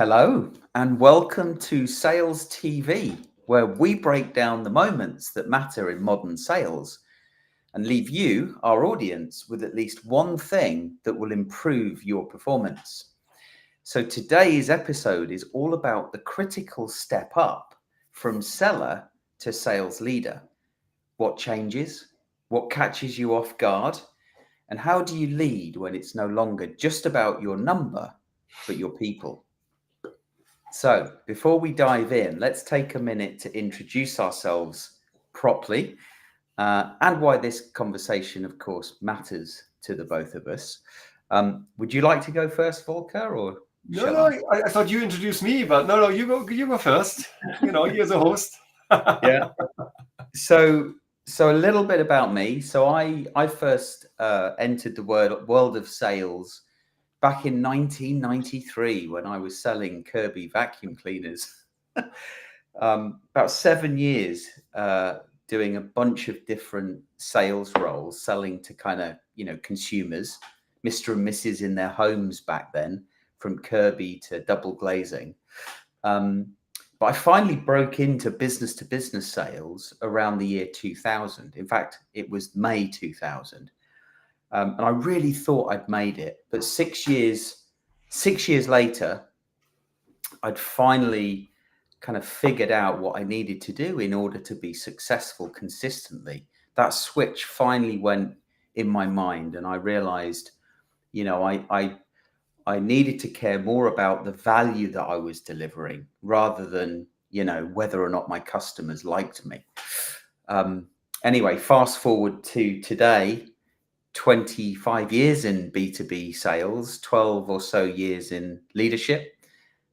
Hello, and welcome to Sales TV, where we break down the moments that matter in modern sales and leave you, our audience, with at least one thing that will improve your performance. So today's episode is all about the critical step up from seller to sales leader. What changes? What catches you off guard? And how do you lead when it's no longer just about your number, but your people? So before we dive in, let's take a minute to introduce ourselves properly and why this conversation, of course, matters to the both of us. Would you like to go first, Volker, or shall No, I thought you introduced me, but no, you go first. You as a host. Yeah. So a little bit about me. So I first entered the world of sales back in 1993 when I was selling Kirby vacuum cleaners. About 7 years doing a bunch of different sales roles, selling to kind of, consumers, Mr. and Mrs. in their homes back then, from Kirby to double glazing. But I finally broke into business to business sales around the year 2000. In fact, it was May 2000. And I really thought I'd made it. But 6 years later, I'd finally kind of figured out what I needed to do in order to be successful consistently. That switch finally went in my mind, and I realized, I needed to care more about the value that I was delivering rather than, whether or not my customers liked me. Anyway, fast forward to today, 25 years in B2B sales, 12 or so years in leadership.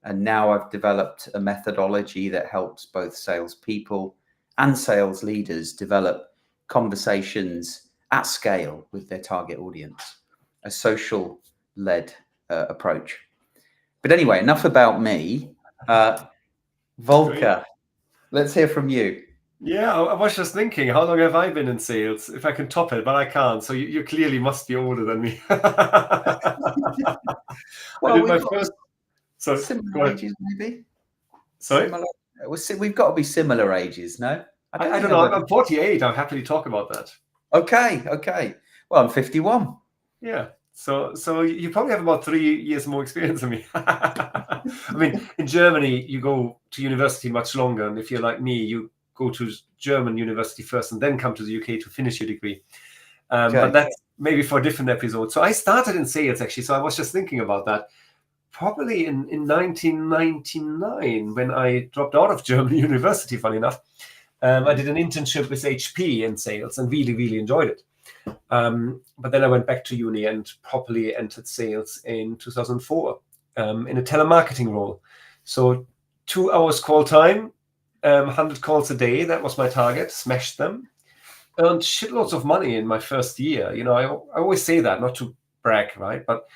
And now I've developed a methodology that helps both salespeople and sales leaders develop conversations at scale with their target audience, a social-led approach. But anyway, enough about me. Volker, let's hear from you. Yeah, I was just thinking, how long have I been in sales? If I can top it, but I can't. So you clearly must be older than me. Well, similar ages, maybe. Sorry? We've got to be similar ages, no? I don't know. I'm 48. I'm happy to talk about that. Okay. Well, I'm 51. Yeah. So you probably have about 3 years more experience than me. I mean, in Germany, you go to university much longer. And if you're like me, you go to German university first and then come to the UK to finish your degree. But that's maybe for a different episode. So I started in sales, actually. So I was just thinking about that. Probably in 1999, when I dropped out of German university, funny enough, I did an internship with HP in sales and really, really enjoyed it. But then I went back to uni and properly entered sales in 2004 in a telemarketing role. So 2 hours call time, 100 calls a day. That was my target. Smashed them. Earned shitloads of money in my first year. I always say that, not to brag, right? But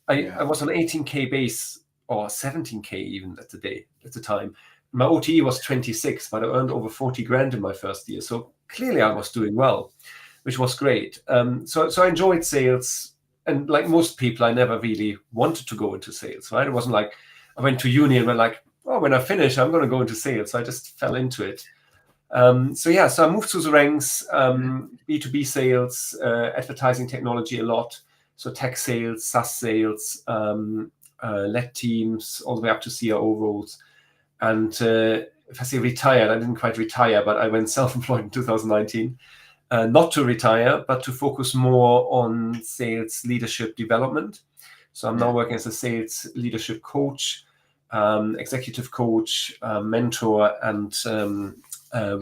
I was on 18K base or 17K even at the time. My OTE was 26, but I earned over 40 grand in my first year. So clearly I was doing well, which was great. So I enjoyed sales. And like most people, I never really wanted to go into sales, right? It wasn't like I went to uni and went like, oh, when I finish, I'm going to go into sales. So I just fell into it. So I moved through the ranks, B2B sales, advertising technology a lot. So tech sales, SaaS sales, led teams all the way up to CRO roles. And if I say retired, I didn't quite retire, but I went self-employed in 2019. Not to retire, but to focus more on sales leadership development. So I'm now working as a sales leadership coach, executive coach, mentor, and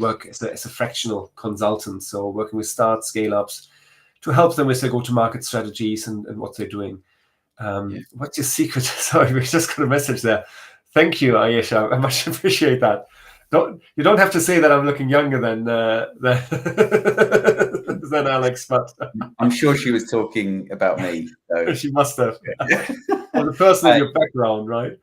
work as a fractional consultant. So working with start, scale-ups to help them with their go-to-market strategies and what they're doing. What's your secret? Sorry, we just got a message there. Thank you, Ayesha. I much appreciate that. You don't have to say that I'm looking younger than Alex, but I'm sure she was talking about me. So. She must have. Or the person in your background, right?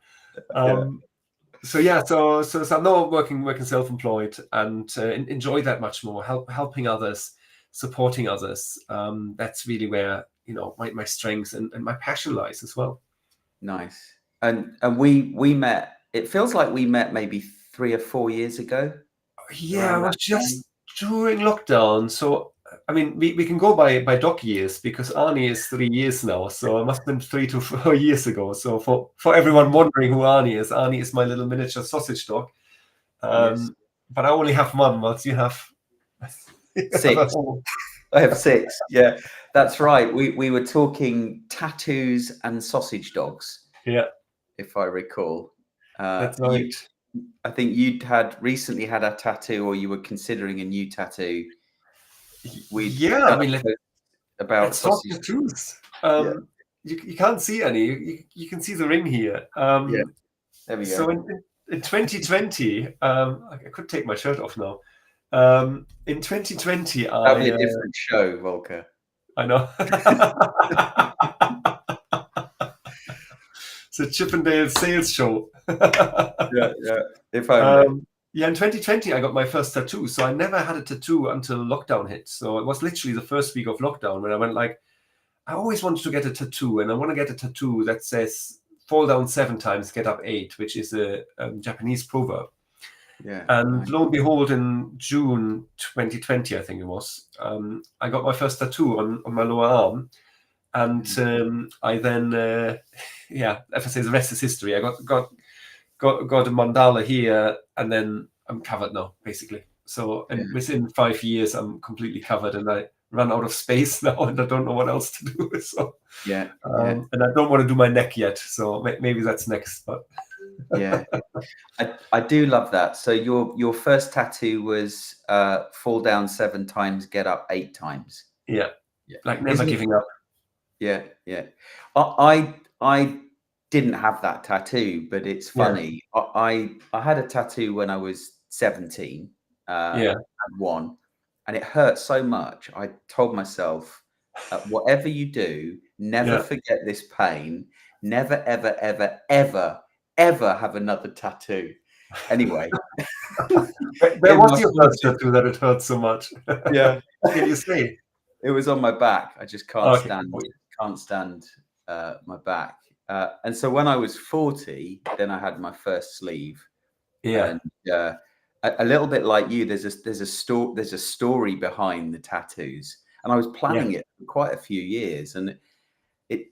So I'm now working self-employed and enjoy that much more. Helping others, supporting others. That's really where my strengths and my passion lies as well. Nice. And we met. It feels like we met maybe 3 or 4 years ago, Yeah, it around was that time. just during lockdown. So, I mean, we can go by doc years because Arnie is 3 years now. So it must have been 3 to 4 years ago. So for everyone wondering who Arnie is my little miniature sausage dog. Yes, But I only have one, whilst you have, you have a 6. whole. I have 6. Yeah, that's right. We were talking tattoos and sausage dogs, Yeah, if I recall. that's You, right. I think you'd had recently had a tattoo, or you were considering a new tattoo. We'd Yeah, I done mean, a post about let's talk sausage. tattoos. Yeah, You can't see any. You can see the ring here. yeah. There we So go. in 2020, I could take my shirt off now. In 2020, That'll be a different show, Volker. I know. It's a Chippendale sales show. Yeah, yeah. If only. Yeah, in 2020, I got my first tattoo. So I never had a tattoo until lockdown hit. So it was literally the first week of lockdown when I went like, I always wanted to get a tattoo, and I want to get a tattoo that says "fall down 7 times, get up 8," which is a Japanese proverb. Yeah, And nice. lo and behold, in June 2020, I think it was, I got my first tattoo on my lower arm. And I then, yeah, if I say the rest is history, I got a mandala here, and then I'm covered now, basically. So, Yeah, and within 5 years, I'm completely covered, and I run out of space now, and I don't know what else to do. So, yeah, yeah, and I don't want to do my neck yet. So maybe that's next. But yeah. I do love that. So your first tattoo was fall down 7 times, get up 8 times. yeah, Yeah. like never Isn't it? giving up. Yeah, yeah. I didn't have that tattoo, but it's Yeah, funny. I had a tattoo when I was 17, yeah, and one, and it hurt so much. I told myself, whatever you do, never yeah. forget this pain. Never, ever, ever, ever, ever have another tattoo. Anyway, Where in was my your first 40s, tattoo that it hurt so much? yeah, Can you say? it was on my back. I just Okay. can't stand my back. And so when I was 40, then I had my first sleeve, Yeah, and a little bit like you, there's a story behind the tattoos, and I was yeah, planning it for quite a few years, and it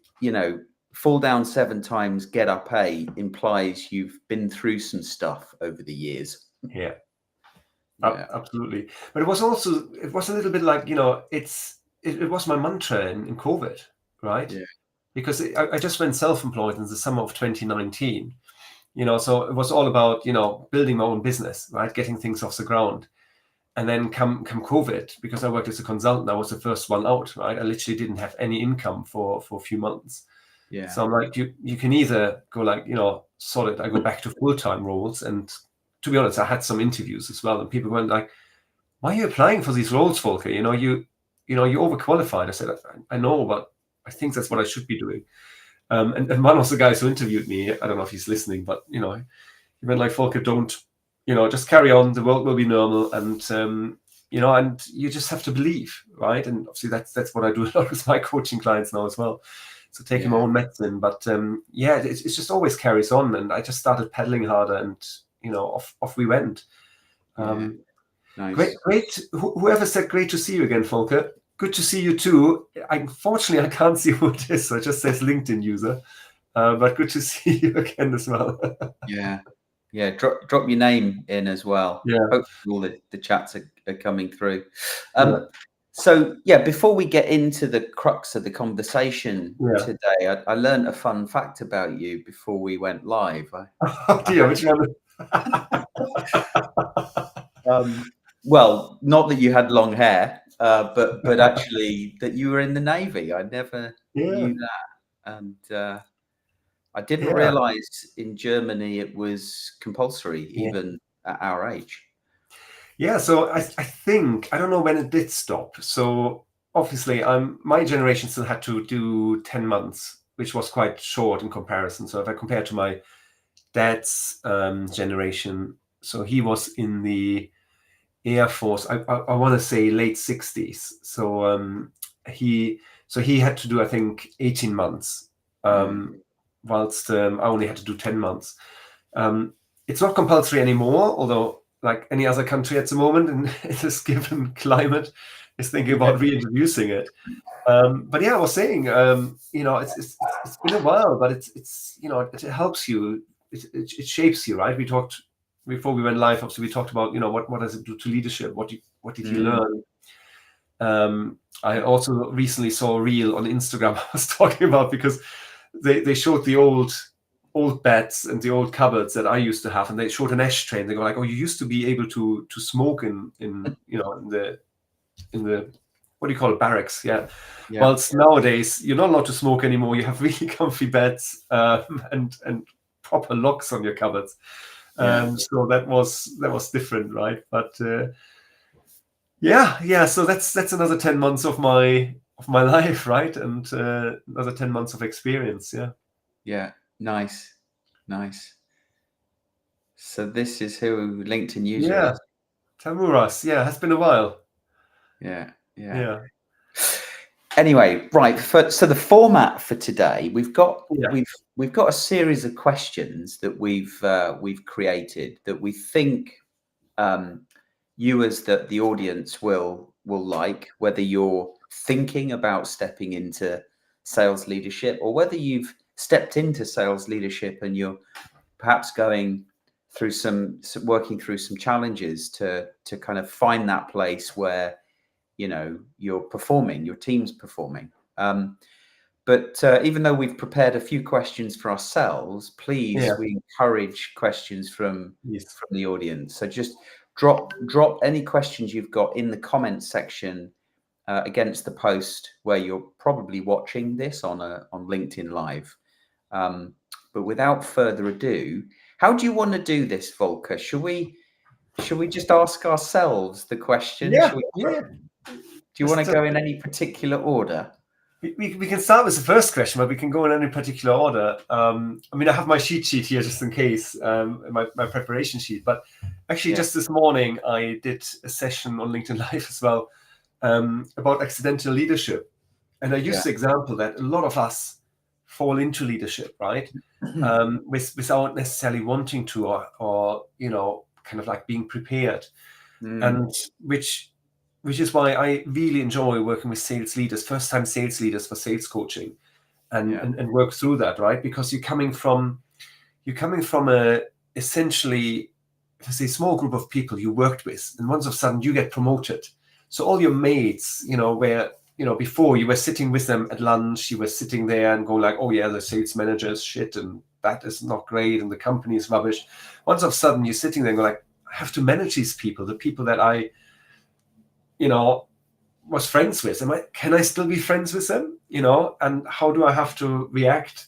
fall down 7 times, get up 8 implies you've been through some stuff over the years. yeah. Yeah, Absolutely. But it was also, it was a little bit like, it was my mantra in COVID, right? yeah, Because I just went self-employed in the summer of 2019, so it was all about, building my own business, right? Getting things off the ground. And then come COVID, because I worked as a consultant, I was the first one out, right? I literally didn't have any income for a few months. yeah, So I'm like, you can either go like, solid, I go back to full-time roles. And to be honest, I had some interviews as well. And people went like, why are you applying for these roles, Volker? You're overqualified. I said, I know, but I think that's what I should be doing. And one of the guys who interviewed me, I don't know if he's listening, but he went like, Volker, don't, just carry on. The world will be normal, and and you just have to believe, right? And obviously that's what I do a lot with my coaching clients now as well. So taking my yeah, own medicine, but yeah, it's just always carries on. And I just started pedaling harder, and off we went. yeah. Um, Nice. great. Whoever said great to see you again, Volker. Good to see you too. Unfortunately, I can't see who it is, so it just says LinkedIn user. But good to see you again as well. Yeah. Yeah, drop your name in as well. Yeah, Hopefully all the chats are coming through. yeah, So yeah, before we get into the crux of the conversation yeah. today, I learned a fun fact about you before we went live. Oh I dear, which one? well, not that you had long hair, but actually that you were in the Navy. I never Yeah, knew that, and I didn't yeah, realize in Germany it was compulsory, yeah. even at our age. Yeah, so I think I don't know when it did stop. So obviously, my generation still had to do 10 months, which was quite short in comparison. So if I compare to my dad's generation, so he was in the Air Force. I want to say late 60s. So he had to do, I think, 18 months. Yeah, Um, whilst I only had to do 10 months. It's not compulsory anymore, although like any other country at the moment in this given climate is thinking about reintroducing it. But yeah, I was saying, it's been a while, but it's it helps you, it shapes you, right? We talked before we went live. Obviously, we talked about what does it do to leadership? What did you learn? I also recently saw a reel on Instagram I was talking about, because they showed the old beds and the old cupboards that I used to have, and they showed an ashtray, and they go like, oh, you used to be able to smoke in the what do you call it, barracks, yeah. Whilst nowadays you're not allowed to smoke anymore. You have really comfy beds and proper locks on your cupboards. So that was different, right? But so that's another 10 months of my life, right? And another 10 months of experience. Yeah, nice. So this is who LinkedIn user is. Tamuras, has been a while. Yeah. Anyway, right. So the format for today, we've got a series of questions that we've created that we think you as the audience will like, whether you're thinking about stepping into sales leadership or whether you've stepped into sales leadership and you're perhaps going through working through some challenges to kind of find that place where you're performing, your team's performing. But even though we've prepared a few questions for ourselves, please, we encourage questions from the audience. So just drop any questions you've got in the comments section against the post where you're probably watching this on LinkedIn Live. But without further ado, how do you want to do this, Volker? Should we just ask ourselves the question? Do you want to go in any particular order? We can start with the first question, but we can go in any particular order. I have my cheat sheet here just in case, my preparation sheet. But actually, just this morning, I did a session on LinkedIn Live as well about accidental leadership. And I used the example that a lot of us fall into leadership, right? Without necessarily wanting to or kind of like being prepared. And which is why I really enjoy working with sales leaders, first-time sales leaders for sales coaching, and work through that, right? Because you're coming from a essentially, let's say, small group of people you worked with, and once of a sudden you get promoted. So all your mates, where before you were sitting with them at lunch, you were sitting there and going like, oh yeah, the sales manager is shit, and that is not great, and the company is rubbish. Once of a sudden you're sitting there and going like, I have to manage these people, the people that I was friends with. Can I still be friends with them? And how do I have to react?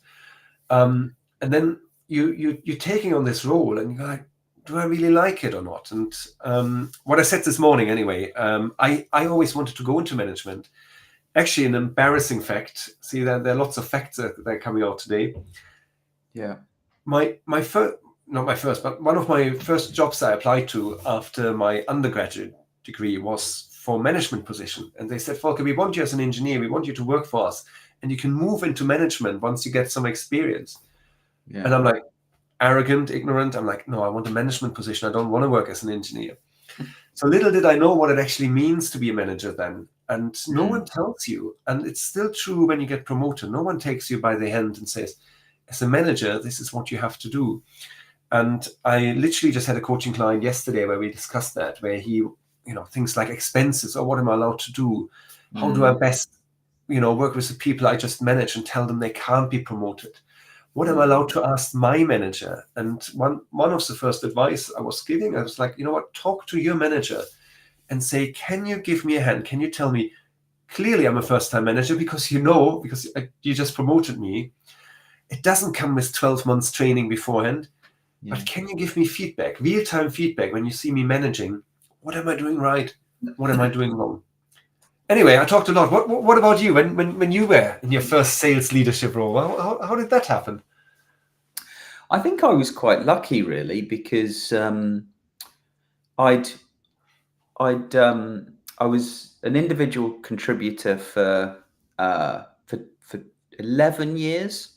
And then you're taking on this role, and you're like, do I really like it or not? And what I said this morning, anyway, I always wanted to go into management. Actually, an embarrassing fact. See, there are lots of facts that are coming out today. Yeah. My first, not my first, but one of my first jobs I applied to after my undergraduate degree was for management position. And they said, Volker, we want you as an engineer. We want you to work for us. And you can move into management once you get some experience. Yeah. And I'm like, arrogant, ignorant. I'm like, no, I want a management position. I don't want to work as an engineer. So little did I know what it actually means to be a manager then. And no one tells you. And it's still true when you get promoted. No one takes you by the hand and says, as a manager, this is what you have to do. And I literally just had a coaching client yesterday where we discussed that, where he, things like expenses, or what am I allowed to do? How do I best, work with the people I just manage and tell them they can't be promoted? What am I allowed to ask my manager? And one of the first advice I was giving, I was like, talk to your manager and say, can you give me a hand? Can you tell me, clearly I'm a first-time manager because you just promoted me. It doesn't come with 12 months training beforehand, but can you give me feedback, real-time feedback when you see me managing? What am I doing right? What am I doing wrong? Anyway, I talked a lot. What about you? When you were in your first sales leadership role, how did that happen? I think I was quite lucky, really, because I was an individual contributor for 11 years.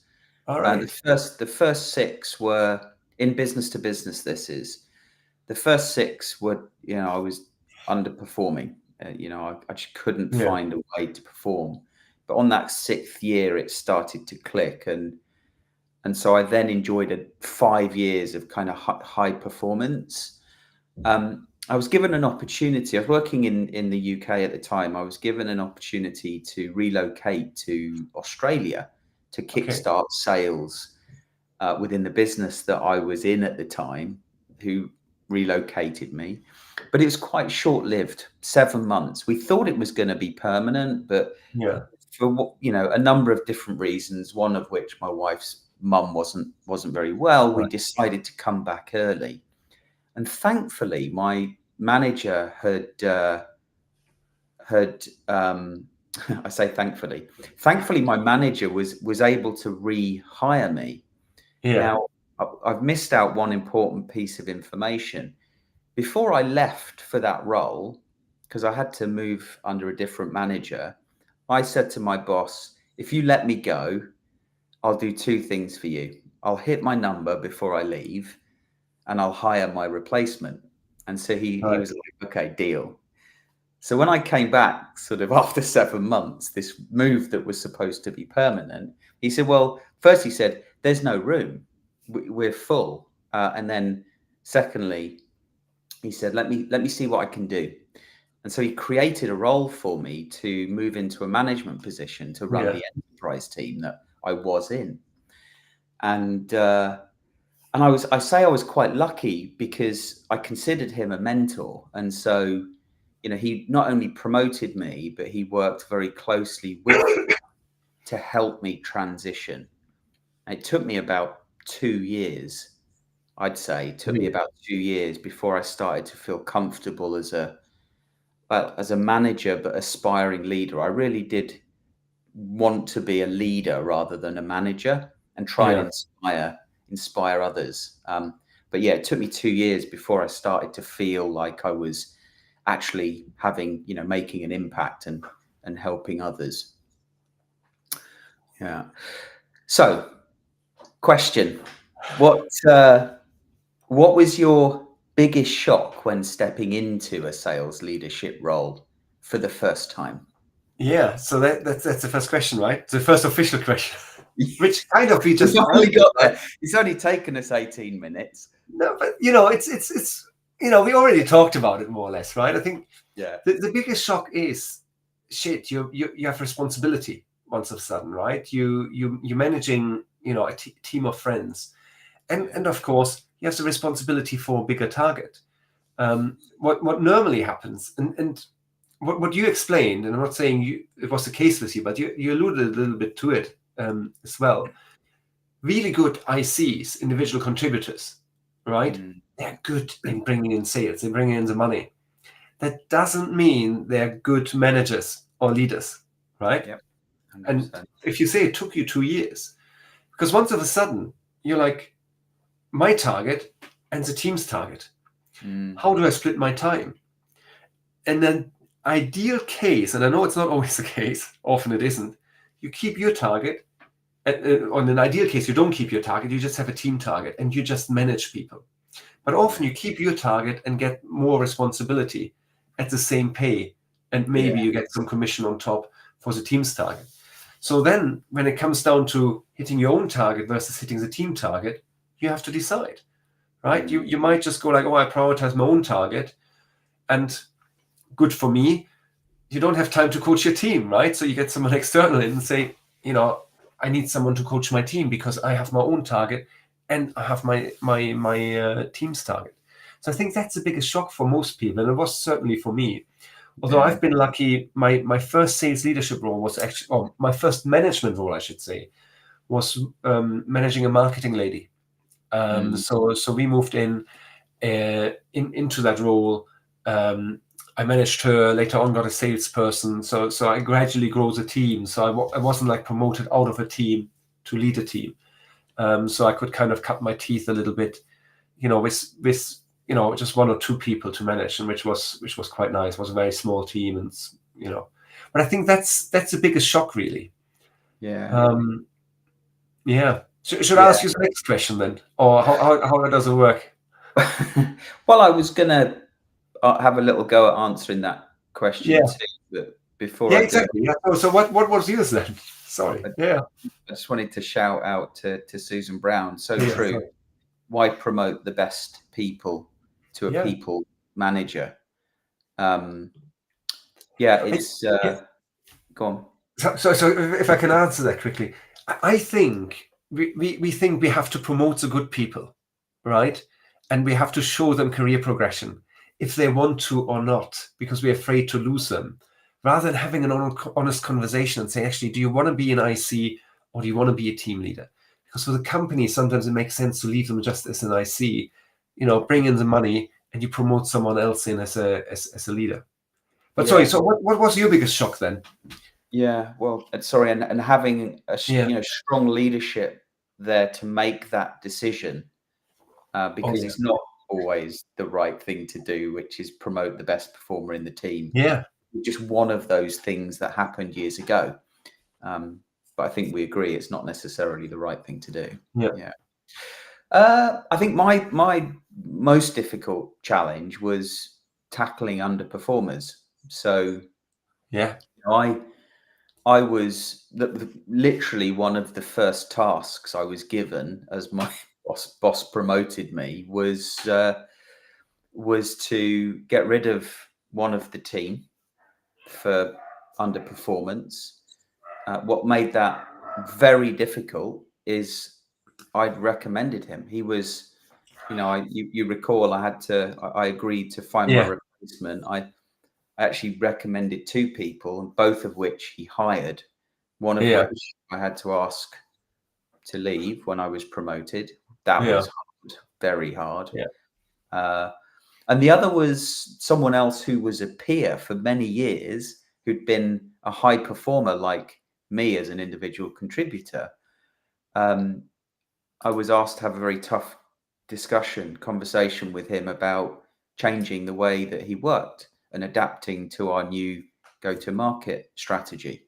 All And right. the first 6 were in business to business. The first 6 were, I was underperforming. I just couldn't Yeah. find a way to perform. But on that 6th year, it started to click, and so I then enjoyed 5 years of kind of high performance. I was given an opportunity. I was working in the UK at the time. I was given an opportunity to relocate to Australia to Okay. kickstart sales within the business that I was in at the time, who relocated me. But it was quite short-lived, 7 months. We thought it was going to be permanent, but Yeah. for a number of different reasons, one of which my wife's mum wasn't very well, we Right. decided to come back early. And thankfully, my manager had I say thankfully my manager was able to rehire me. Yeah. Now, I've missed out one important piece of information. Before I left for that role, because I had to move under a different manager, I said to my boss, if you let me go, I'll do 2 things for you. I'll hit my number before I leave, and I'll hire my replacement. And so he Right. was like, okay, deal. So when I came back sort of after 7 months, this move that was supposed to be permanent, he said, well, first he said, there's no room. We're full. And then secondly, he said, let me see what I can do. And so he created a role for me to move into a management position to run Yeah. the enterprise team that I was in. And I was quite lucky because I considered him a mentor. And so, he not only promoted me, but he worked very closely with me to help me transition. And it took me about 2 years, I'd say. It took me Yeah. about 2 years before I started to feel comfortable as a manager, but aspiring leader. I really did want to be a leader rather than a manager and try and Yeah. inspire others. But yeah, it took me 2 years before I started to feel like I was actually making an impact and helping others. Yeah. So, question: What was your biggest shock when stepping into a sales leadership role for the first time? Yeah. So that's the first question, right? The first official question, which kind of we We've just only answered, got right? there. It's only taken us 18 minutes. No, but it's we already talked about it more or less, right? I think Yeah. the biggest shock is shit. You have responsibility once of a sudden, right? You're managing a team of friends, and of course you have the responsibility for a bigger target. What normally happens, and what you explained, and I'm not saying it was the case with you, but you alluded a little bit to it as well. Really good ICs, individual contributors, right? Mm, They're good in bringing in sales, in bringing in the money. That doesn't mean they're good managers or leaders, right? yep, And 100%. if you say it took you 2 years, because once of a sudden you're like, my target and the team's target. Mm, How do I split my time? And then ideal case, and I know it's not always the case, often it isn't, you keep your target. On an ideal case, you don't keep your target, you just have a team target and you just manage people. But often you keep your target and get more responsibility at the same pay, and maybe yeah. you get some commission on top for the team's target. So then when it comes down to hitting your own target versus hitting the team target, you have to decide, right? Mm, You might just go like, oh, I prioritize my own target, and good for me, you don't have time to coach your team, right? So you get someone external in and say, I need someone to coach my team because I have my own target and I have my team's target. So I think that's the biggest shock for most people, and it was certainly for me. Although yeah. I've been lucky, my first sales leadership role was actually, or my first management role, I should say, was managing a marketing lady. Mm, So we moved into that role. I managed her, later on got a salesperson. So I gradually grow the team. So I wasn't like promoted out of a team to lead a team. So I could kind of cut my teeth a little bit, with just 1 or 2 people to manage, and which was quite nice. It was a very small team, and but I think that's the biggest shock, really. yeah. Yeah. Should I ask you the next question then, or how does it work? Well, I was gonna have a little go at answering that question Yeah. too, but before Yeah, I do, exactly. Yeah. So what was yours then? Sorry. Yeah. I just wanted to shout out to Susan Brown. So Yeah. true. Sorry. Why promote the best people to a Yeah. people manager? Yeah, it's Yeah. go on. So if I can answer that quickly, I think we think we have to promote the good people, right? And we have to show them career progression if they want to or not, because we're afraid to lose them. Rather than having an honest conversation and say, actually, do you want to be an IC or do you want to be a team leader? Because for the company, sometimes it makes sense to leave them just as an IC, bring in the money and you promote someone else in as a leader. But sorry, so what was your biggest shock then? Yeah, well, sorry, and having a Yeah. strong leadership there to make that decision, because it's not always the right thing to do, which is promote the best performer in the team. Yeah. Just one of those things that happened years ago. But I think we agree it's not necessarily the right thing to do. Yeah. I think my most difficult challenge was tackling underperformers. So Yeah. I was literally one of the first tasks I was given as my boss promoted me was to get rid of one of the team for underperformance. What made that very difficult is I'd recommended him. He was, you recall I agreed to find my replacement. I actually recommended two people, and both of which he hired. One of which I had to ask to leave when I was promoted. That was hard, very hard. And the other was someone else who was a peer for many years, who'd been a high performer like me as an individual contributor. I was asked to have a very tough conversation with him about changing the way that he worked and adapting to our new go-to-market strategy.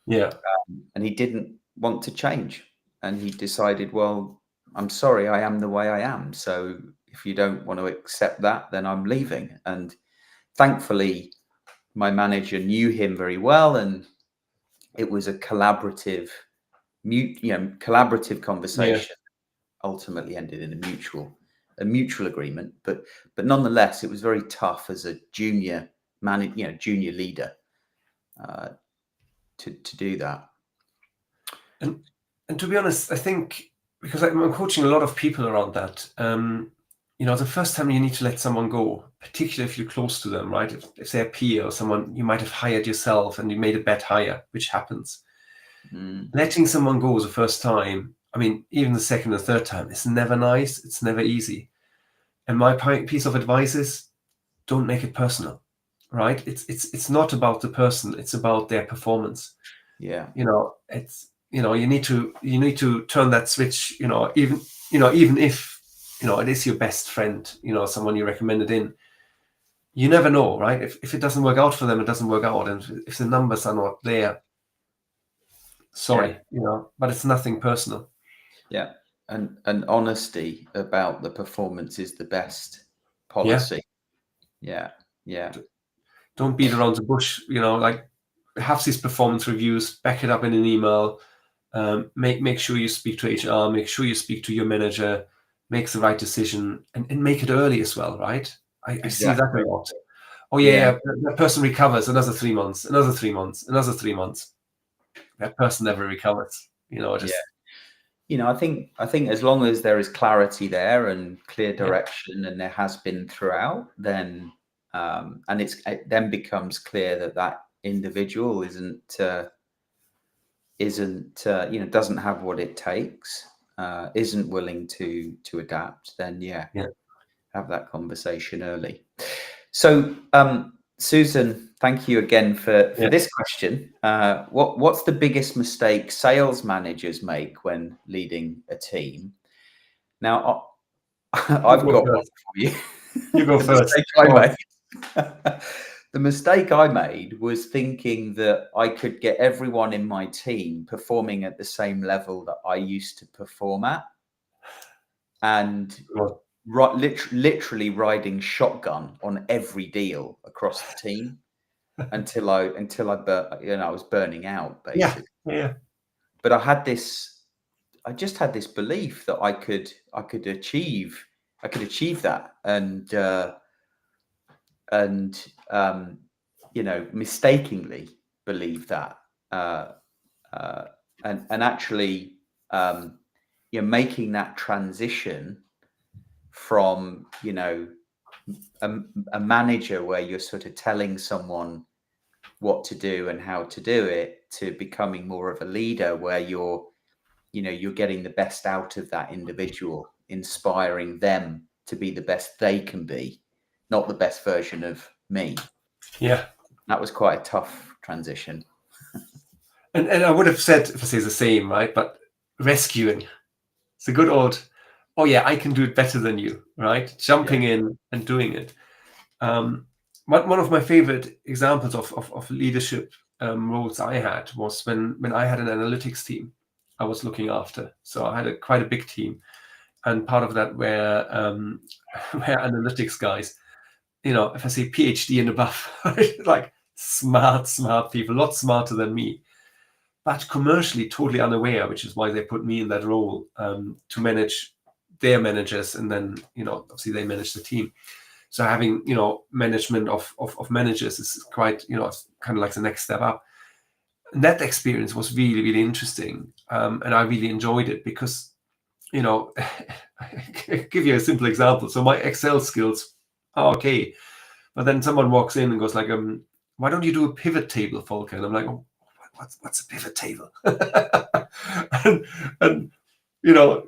And he didn't want to change. And he decided, well, I'm sorry, I am the way I am. So if you don't want to accept that, then I'm leaving. And thankfully, my manager knew him very well, and it was a collaborative conversation. Ultimately ended in a mutual agreement. But nonetheless, it was very tough as a junior junior leader to do that. And to be honest, I think because I'm coaching a lot of people around that, the first time you need to let someone go, particularly if you're close to them, right? If they're a peer or someone you might have hired yourself and you made a bad hire, which happens. Letting someone go the first time, I mean, even the second or third time, it's never nice. It's never easy. And my piece of advice is don't make it personal, right? It's not about the person. It's about their performance. Yeah. It's, you need to turn that switch, even if, it is your best friend, someone you recommended in, you never know, right? If it doesn't work out for them, it doesn't work out. And if the numbers are not there, sorry, but it's nothing personal. Yeah. And honesty about the performance is the best policy. Yeah. Don't beat around the bush, like have these performance reviews, back it up in an email, make sure you speak to HR, make sure you speak to your manager, make the right decision, and make it early as well, right? I see that a lot. Oh yeah, that person recovers another 3 months, another 3 months, another 3 months. That person never recovers. I think as long as there is clarity there and clear direction, and there has been throughout, then and it then becomes clear that individual doesn't have what it takes, isn't willing to adapt, then have that conversation early. So Susan, thank you again for this question. What's the biggest mistake sales managers make when leading a team? Now, I've got one for you. You go first. The the mistake I made was thinking that I could get everyone in my team performing at the same level that I used to perform at, and literally riding shotgun on every deal across the team until I I was burning out, basically. Yeah. But I just had this belief that I could achieve that, and mistakenly believe that, and actually, making that transition from a manager where you're sort of telling someone what to do and how to do it, to becoming more of a leader where you're getting the best out of that individual, inspiring them to be the best they can be, not the best version of me. Yeah. That was quite a tough transition. And I would have said, if I say the same, right? But rescuing. It's a good old, oh yeah, I can do it better than you, right? Jumping in and doing it. One of my favorite examples of leadership roles I had was when I had an analytics team I was looking after. So I had quite a big team, and part of that were analytics guys. If I say PhD and above, right? Like smart people, a lot smarter than me, but commercially totally unaware, which is why they put me in that role to manage their managers, and then obviously they manage the team. So having management of managers is quite kind of like the next step up. And that experience was really, really interesting, and I really enjoyed it because I'll give you a simple example. So my Excel skills are okay, but then someone walks in and goes like, why don't you do a pivot table, Volker? And I'm like, oh, what's a pivot table? and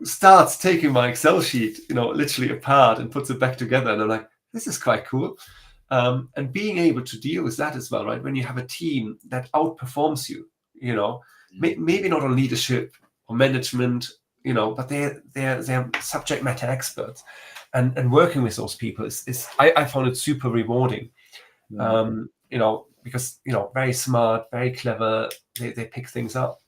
starts taking my Excel sheet, literally apart and puts it back together. And I'm like, this is quite cool. And being able to deal with that as well, right? When you have a team that outperforms you, maybe not on leadership or management, but they're subject matter experts, and working with those people is I found it super rewarding. Because very smart, very clever, they pick things up,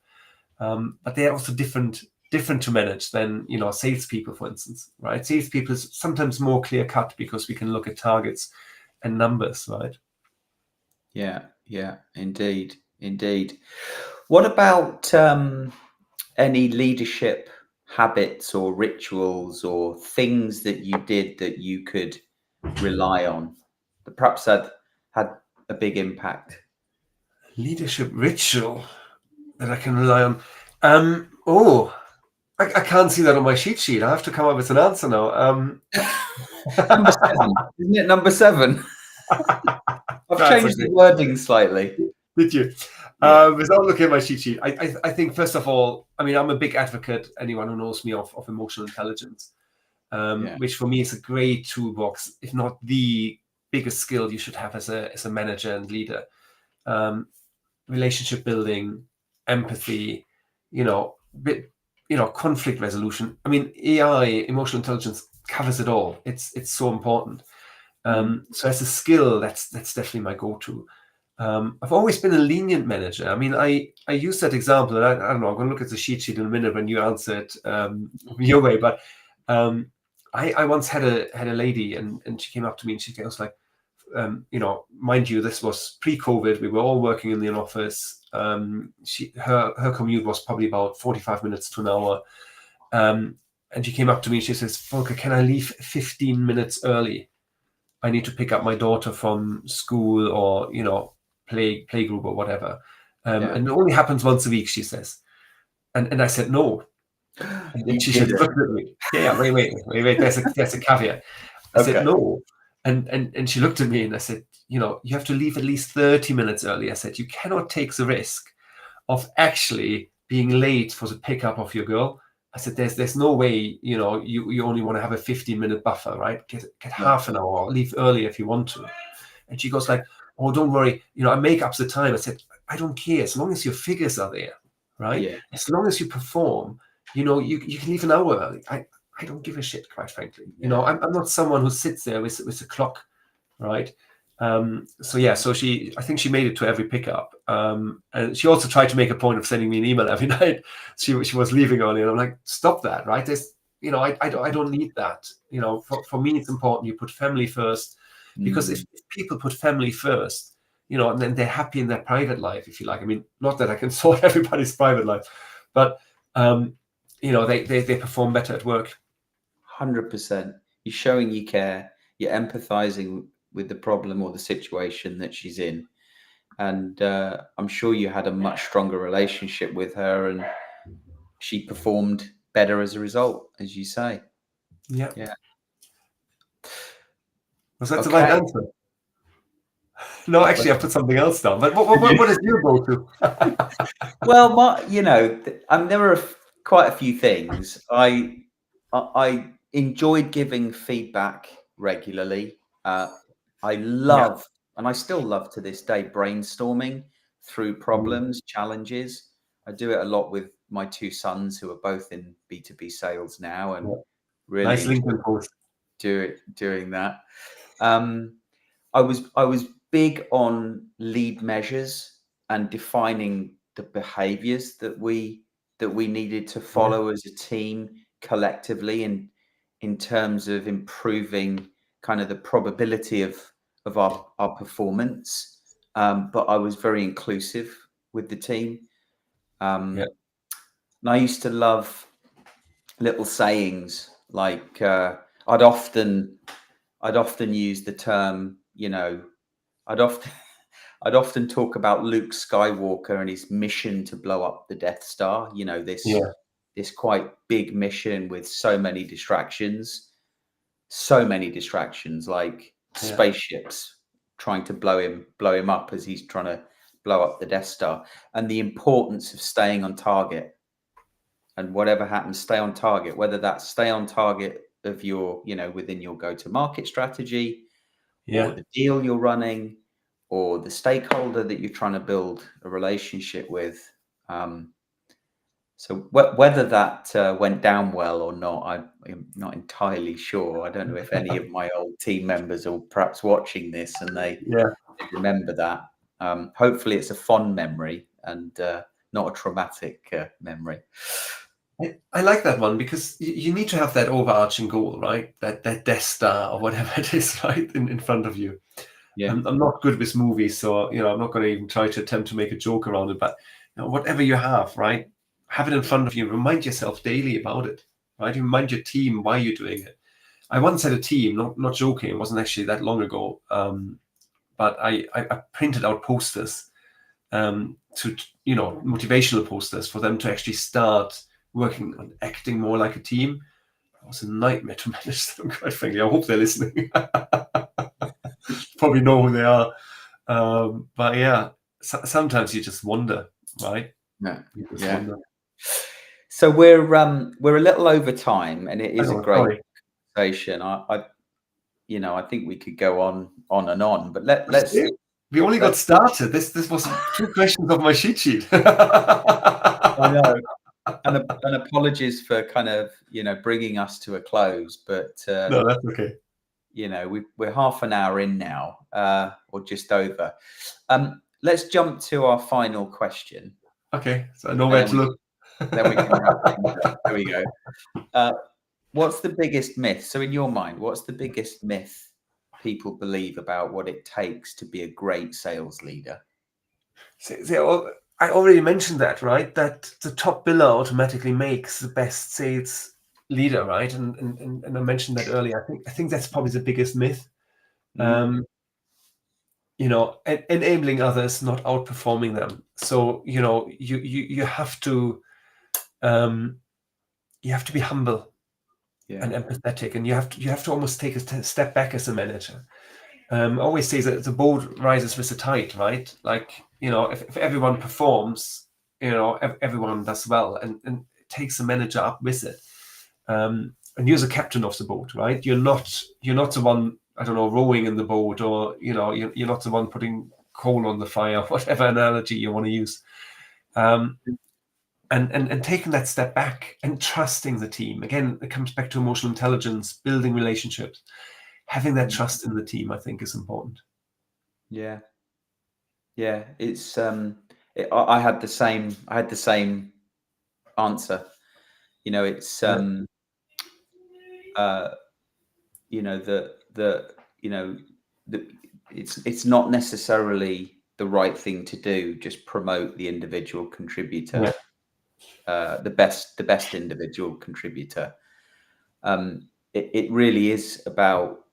but they're also different to manage than salespeople, for instance, right? Salespeople is sometimes more clear cut because we can look at targets and numbers, right? Yeah, indeed. What about any leadership habits or rituals or things that you did that you could rely on that perhaps had a big impact? Leadership ritual that I can rely on. I can't see that on my cheat sheet. I have to come up with an answer now. Number 7, isn't it? Number 7. I've changed the wording slightly. Did you? Yeah. Without looking at my cheat sheet, I think first of all, I mean, I'm a big advocate. Anyone who knows me of emotional intelligence, which for me is a great toolbox, if not the biggest skill you should have as a manager and leader. Relationship building, empathy, conflict resolution. I mean, AI, emotional intelligence, covers it all. It's so important. So as a skill, that's definitely my go-to. I've always been a lenient manager. I mean, I use that example, and I don't know, I'm going to look at the cheat sheet in a minute when you answer it your way, but I once had a lady, and she came up to me and she was like, mind you, this was pre-COVID. We were all working in the office. Her commute was probably about 45 minutes to an hour. And she came up to me and she says, Volker, can I leave 15 minutes early? I need to pick up my daughter from school or, play group or whatever. And it only happens once a week, she says. And I said, no. And then she looked at me. Yeah, wait. There's a caveat. I said, no. And she looked at me and I said, you have to leave at least 30 minutes early. I said, you cannot take the risk of actually being late for the pickup of your girl. I said, there's no way, you only want to have a 15-minute buffer, right? Get half an hour, leave early if you want to. And she goes like, oh, don't worry, I make up the time. I said, I don't care as long as your figures are there, right? Yeah. As long as you perform, you can leave an hour early. I don't give a shit, quite frankly. I'm not someone who sits there with a clock, right? So I think she made it to every pickup. And she also tried to make a point of sending me an email every night. She was leaving early, and I'm like, stop that, right? There's, I don't need that. For me, it's important you put family first, because if people put family first, and then they're happy in their private life, if you like. I mean, not that I can sort everybody's private life, but they perform better at work. 100%. You're showing you care. You're empathizing with the problem or the situation that she's in, and I'm sure you had a much stronger relationship with her, and she performed better as a result, as you say. Yeah. Yeah. Was that the right answer? No, actually, I put something else down. But what is your go-to? Well, there were quite a few things. I enjoyed giving feedback regularly. I love, and I still love to this day, brainstorming through problems, challenges. I do it a lot with my two sons, who are both in B2B sales now, and really Nice LinkedIn post. doing that. I was big on lead measures and defining the behaviors that we needed to follow as a team collectively, in terms of improving kind of the probability of our performance. But I was very inclusive with the team. And I used to love little sayings like, I'd often use the term, I'd often talk about Luke Skywalker and his mission to blow up the Death Star. This quite big mission with so many distractions, like spaceships trying to blow him up as he's trying to blow up the Death Star, and the importance of staying on target. And whatever happens, stay on target, whether that's stay on target of your, within your go-to-market strategy, or the deal you're running, or the stakeholder that you're trying to build a relationship with. So whether that went down well or not, I'm not entirely sure. I don't know if any of my old team members are perhaps watching this and they remember that. Hopefully it's a fond memory and not a traumatic memory. I like that one, because you need to have that overarching goal, right? That Death Star or whatever it is, right, in front of you. Yeah. I'm not good with movies, so I'm not going to even try to attempt to make a joke around it. But whatever you have, right, have it in front of you. Remind yourself daily about it, right? You remind your team why you're doing it. I once had a team, not joking. It wasn't actually that long ago, but I printed out posters, to motivational posters for them to actually start working on acting more like a team. It was a nightmare to manage them, quite frankly. I hope they're listening. Probably know who they are. But yeah, sometimes you just wonder, right? You just wonder. So we're a little over time, and it is a great conversation. I think we could go on and on, but let's. We only got started. This was 2 questions of my cheat sheet. I know. And apologies for kind of bringing us to a close, but no, that's okay. We're half an hour in now, or just over. Let's jump to our final question. Okay, so I know where to look. Then we can wrap things up. There we go. What's the biggest myth? So in your mind, what's the biggest myth people believe about what it takes to be a great sales leader? I already mentioned that, right? That the top biller automatically makes the best sales leader, right? And I mentioned that earlier. I think that's probably the biggest myth. Enabling others, not outperforming them. So you have to be humble and empathetic, and you have to almost take a step back as a manager. I always say that the boat rises with the tide, right? Like, if everyone performs, everyone does well, and it takes the manager up with it. And you're the captain of the boat, right? You're not the one, I don't know, rowing in the boat, or you're not the one putting coal on the fire, whatever analogy you want to use. And taking that step back and trusting the team. Again, it comes back to emotional intelligence, building relationships. Having that trust in the team, I think, is important. Yeah. Yeah. It's I had the same. I had the same answer. You know, it's Yeah. you know, you know, the it's not necessarily the right thing to do. Just promote the individual contributor, Yeah. the best individual contributor. It really is about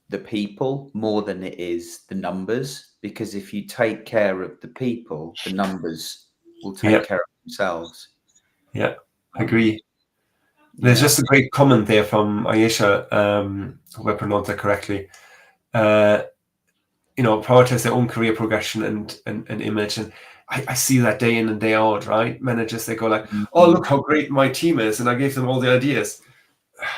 the people more than it is the numbers, because if you take care of the people, the numbers will take Yeah. care of themselves. Yeah. Um, Agree. There's yeah. just a great comment there from Ayesha, hope I pronounced that correctly. Uh, prioritize their own career progression and image. And I see that day in and day out, right? Managers, they go like, oh, Mhm. look how great my team is. And I gave them all the ideas.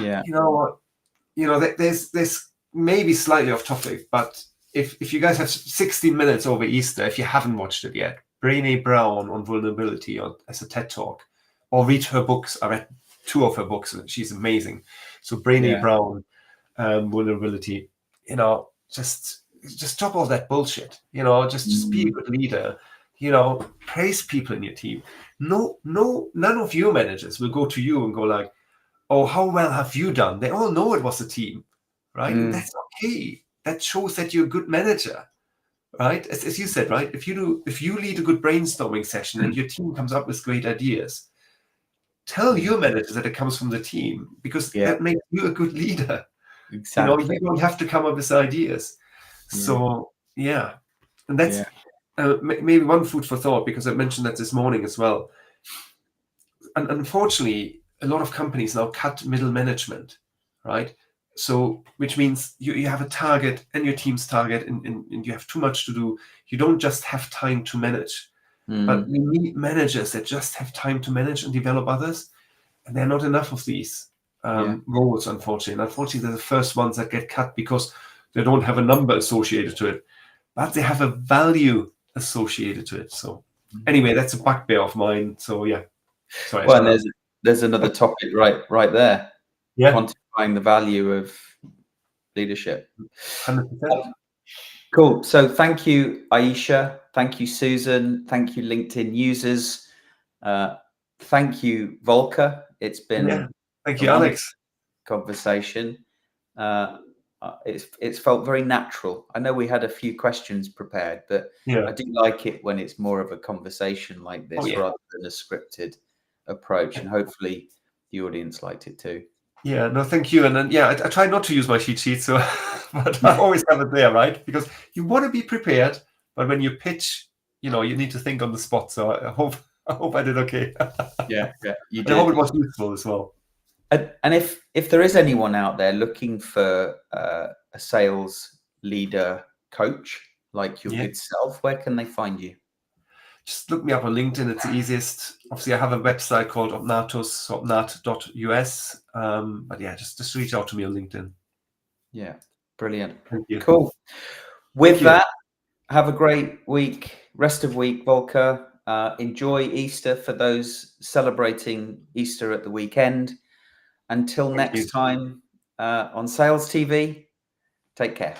Yeah. You know what? There's maybe slightly off topic, but if you guys have 16 minutes over Easter, if you haven't watched it yet, Brené Brown on vulnerability as a TED talk, or read her books. I read 2 of her books and she's amazing. So Brené Yeah. Brown, vulnerability, just drop all that bullshit, just be a good leader, praise people in your team. No, none of your managers will go to you and go like, oh, how well have you done? They all know it was a team, right? And Mm. that's okay. That shows that you're a good manager, right? As you said, right? If you lead a good brainstorming session and your team comes up with great ideas, tell Yeah. your manager that it comes from the team, because Yeah. that makes you a good leader. Exactly. You don't have to come up with ideas. Yeah. So yeah, and that's Yeah. maybe one food for thought, because I mentioned that this morning as well. And unfortunately, a lot of companies now cut middle management, right? So, which means you have a target and your team's target, and you have too much to do. You don't just have time to manage, but Mm. we need managers that just have time to manage and develop others. And there are not enough of these Yeah. roles, unfortunately. And unfortunately, they're the first ones that get cut because they don't have a number associated to it, but they have a value associated to it. So anyway, that's a bugbear of mine. So yeah, sorry, I Well, and shut up. there's another topic right there. Yeah, Quantifying the value of leadership. 100%. Cool. So thank you, Aisha. Thank you, Susan. Thank you, LinkedIn users. Thank you, Volker. It's Yeah, been thank a you, wonderful Alex. conversation. It's felt very natural. I know we had a few questions prepared, but Yeah. I do like it when it's more of a conversation like Oh, this yeah. rather than a scripted approach. And hopefully the audience liked it too. Yeah, no, thank you. And then, yeah, I try not to use my cheat sheet, so but I always have it there, right? Because you want to be prepared, but when you pitch, you need to think on the spot. So I hope I did okay. Yeah, you And I hope did. it was useful as well. And if there is anyone out there looking for a sales leader coach like your Yeah. good self, where can they find you? Just look me up on LinkedIn. It's the easiest. Obviously, I have a website called opnatus.us. But yeah, just reach out to me on LinkedIn. Yeah, brilliant. Thank you. Cool. Thank With you. that, have a great week, rest of week, Volker. Enjoy Easter for those celebrating Easter at the weekend. Until Thank you. next time on Sales TV, take care.